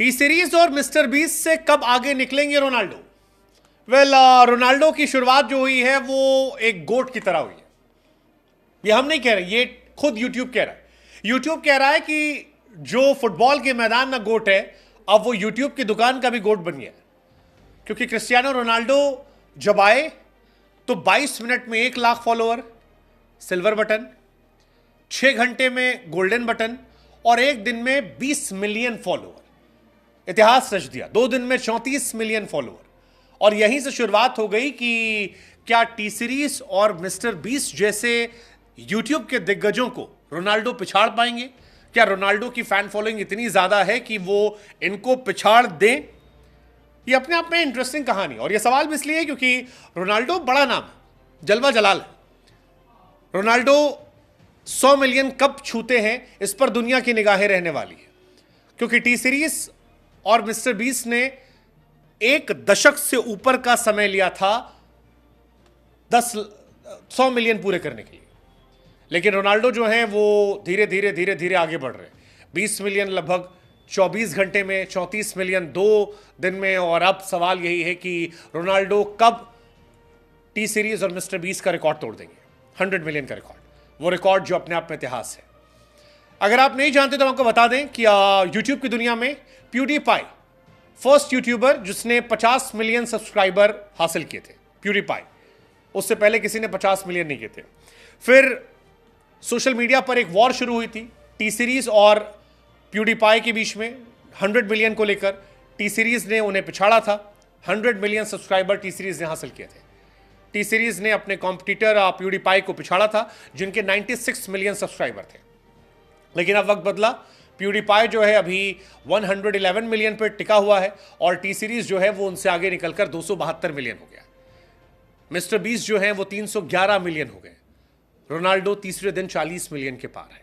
T series और mister बीस से कब आगे निकलेंगे रोनाल्डो? रोनाल्डो की शुरुआत जो हुई है वो एक गोट की तरह हुई है। ये हम नहीं कह रहे, ये खुद यूट्यूब कह रहा है। यूट्यूब कह रहा है कि जो फुटबॉल के मैदान में गोट है, अब वो यूट्यूब की दुकान का भी गोट बन गया। क्योंकि क्रिस्टियानो रोनाल्डो जब आए तो 22 मिनट में 1 लाख फॉलोअर, सिल्वर बटन, 6 घंटे में गोल्डन बटन, और एक दिन में 20 मिलियन फॉलोअर। इतिहास रच दिया। 2 दिन में 34 मिलियन फॉलोअर। और यहीं से शुरुआत हो गई कि क्या टी सीरीज और मिस्टर बीस जैसे यूट्यूब के दिग्गजों को रोनाल्डो पिछाड़ पाएंगे? क्या रोनाल्डो की फैन फॉलोइंग इतनी ज्यादा है कि वो इनको पिछाड़ दें? ये अपने आप में इंटरेस्टिंग कहानी। और ये सवाल भी इसलिए क्योंकि रोनाल्डो बड़ा नाम है, जलवा जलाल है। रोनाल्डो 100 मिलियन कब छूते हैं, इस पर दुनिया की निगाहें रहने वाली है। क्योंकि टी सीरीज और मिस्टर बीस ने 1 दशक से ऊपर का समय लिया था 100 मिलियन पूरे करने के लिए। लेकिन रोनाल्डो जो है वो धीरे धीरे आगे बढ़ रहे हैं। 20 मिलियन लगभग 24 घंटे में, 34 मिलियन 2 दिन में। और अब सवाल यही है कि रोनाल्डो कब टी सीरीज और मिस्टर बीस का रिकॉर्ड तोड़ देंगे, 100 मिलियन का रिकॉर्ड। वो रिकॉर्ड जो अपने आप में इतिहास है। अगर आप नहीं जानते तो आपको बता दें कि यूट्यूब की दुनिया में प्यूडीपाई फर्स्ट यूट्यूबर जिसने 50 मिलियन सब्सक्राइबर हासिल किए थे, प्यूडीपाई। उससे पहले किसी ने 50 मिलियन नहीं किए थे। फिर सोशल मीडिया पर एक वॉर शुरू हुई थी टी सीरीज और प्यूडीपाई के बीच में 100 मिलियन को लेकर। टी सीरीज ने उन्हें पिछाड़ा था। 100 मिलियन सब्सक्राइबर टी सीरीज ने हासिल किए थे। टी सीरीज ने अपने कॉम्पिटिटर प्यूडीपाई को पिछाड़ा था, जिनके 96 मिलियन सब्सक्राइबर थे। लेकिन अब वक्त बदला। प्यूडीपाई जो है अभी 111 मिलियन पर टिका हुआ है और टी सीरीज जो है वो उनसे आगे निकलकर 272 मिलियन हो गया। मिस्टर बीस जो है वो 311 मिलियन हो गए। रोनाल्डो तीसरे दिन 40 मिलियन के पार है।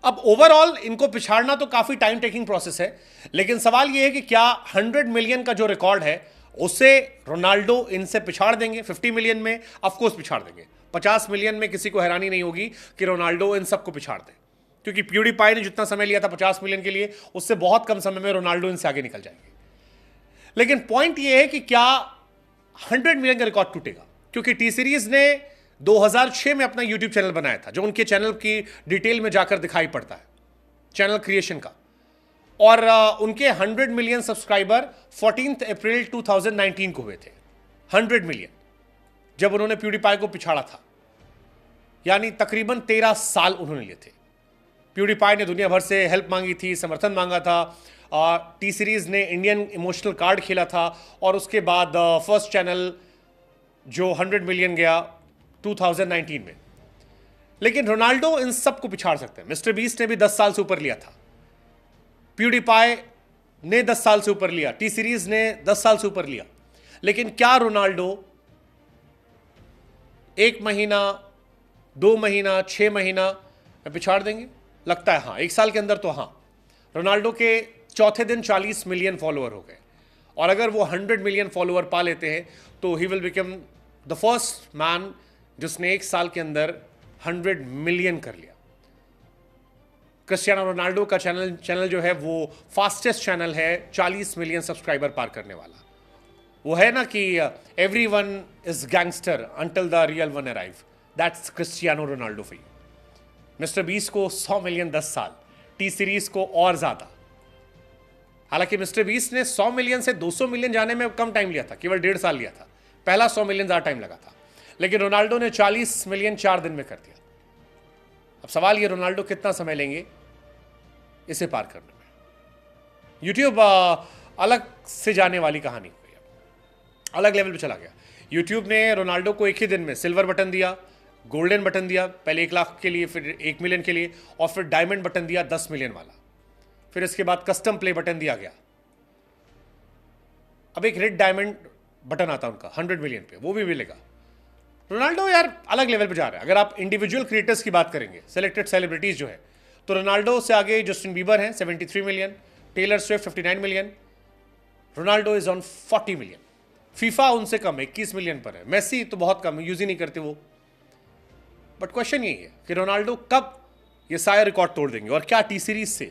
अब ओवरऑल इनको पिछाड़ना तो काफी टाइम टेकिंग प्रोसेस है, लेकिन सवाल यह है कि क्या 100 मिलियन का जो रिकॉर्ड है उसे रोनाल्डो इनसे पिछाड़ देंगे? 50 मिलियन में ऑफकोर्स पिछाड़ देंगे। 50 मिलियन में किसी को हैरानी नहीं होगी कि रोनाल्डो इन सबको पिछाड़ दे, क्योंकि प्यूडीपाई ने जितना समय लिया था 50 मिलियन के लिए, उससे बहुत कम समय में रोनाल्डो इनसे आगे निकल जाएंगे। लेकिन पॉइंट यह है कि क्या 100 मिलियन का रिकॉर्ड टूटेगा? क्योंकि टी सीरीज ने 2006 में अपना यूट्यूब चैनल बनाया था, जो उनके चैनल की डिटेल में जाकर दिखाई पड़ता है, चैनल क्रिएशन का। और उनके 100 मिलियन सब्सक्राइबर 14 अप्रैल 2019 को हुए थे। 100 मिलियन जब उन्होंने प्यूडीपाई को पिछाड़ा था, यानी तकरीबन 13 साल उन्होंने लिए थे। प्यूडीपाई ने दुनिया भर से हेल्प मांगी थी, समर्थन मांगा था। टी सीरीज ने इंडियन इमोशनल कार्ड खेला था और उसके बाद फर्स्ट चैनल जो 100 मिलियन गया 2019 में। लेकिन रोनाल्डो इन सब को पिछाड़ सकते हैं। मिस्टर बीस ने भी 10 साल से ऊपर लिया था, प्यूडीपाई ने 10 साल से ऊपर लिया, टी सीरीज ने 10 साल से ऊपर लिया। लेकिन क्या रोनाल्डो 1 महीना, 2 महीना, 6 महीना में पिछाड़ देंगे? लगता है हाँ, 1 साल के अंदर तो हाँ। रोनाल्डो के चौथे दिन 40 मिलियन फॉलोअर हो गए, और अगर वो 100 मिलियन फॉलोअर पा लेते हैं तो he will become the first man जिसने 1 साल के अंदर 100 मिलियन कर लिया। क्रिस्टियानो रोनाल्डो का चैनल जो है वो फास्टेस्ट चैनल है 40 मिलियन सब्सक्राइबर पार करने वाला। वो है ना कि everyone is gangster until the real one arrive. That's Cristiano Ronaldo for you. Mister बीस को 100 मिलियन 10 साल, टी सीरीज को और ज्यादा। हालांकि मिस्टर बीस ने 100 मिलियन से 200 मिलियन जाने में कम टाइम लिया था, केवल 1.5 साल लिया था। पहला 100 मिलियन ज्यादा टाइम लगा था। लेकिन रोनाल्डो ने 40 मिलियन 4 दिन में कर दिया। अब सवाल ये, रोनाल्डो कितना समय लेंगे इसे पार करने में? यूट्यूब अलग से जाने वाली कहानी हो गई, अलग लेवल पे चला गया। यूट्यूब ने रोनाल्डो को एक ही दिन में सिल्वर बटन दिया, गोल्डन बटन दिया, पहले 1 लाख के लिए, फिर 1 मिलियन के लिए, और फिर डायमंड बटन दिया 10 मिलियन वाला। फिर इसके बाद कस्टम प्ले बटन दिया गया। अब एक रेड डायमंड बटन आता उनका 100 मिलियन पे, वो भी मिलेगा। रोनाल्डो यार अलग लेवल पे जा रहा है। अगर आप इंडिविजुअल क्रिएटर्स की बात करेंगे, सेलेक्टेड सेलिब्रिटीज जो है, तो रोनाल्डो से आगे जस्टिन बीबर हैं 73 million, Taylor Swift 59 million, Ronaldo is on 40 million. FIFA उनसे कम 21 मिलियन पर है। मेसी तो बहुत कम, यूज ही नहीं करते वो। बट क्वेश्चन यही है कि रोनाल्डो कब ये सारे रिकॉर्ड तोड़ देंगे, और क्या टी सीरीज से,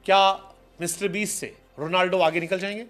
क्या मिस्टर बीस से रोनाल्डो आगे निकल जाएंगे?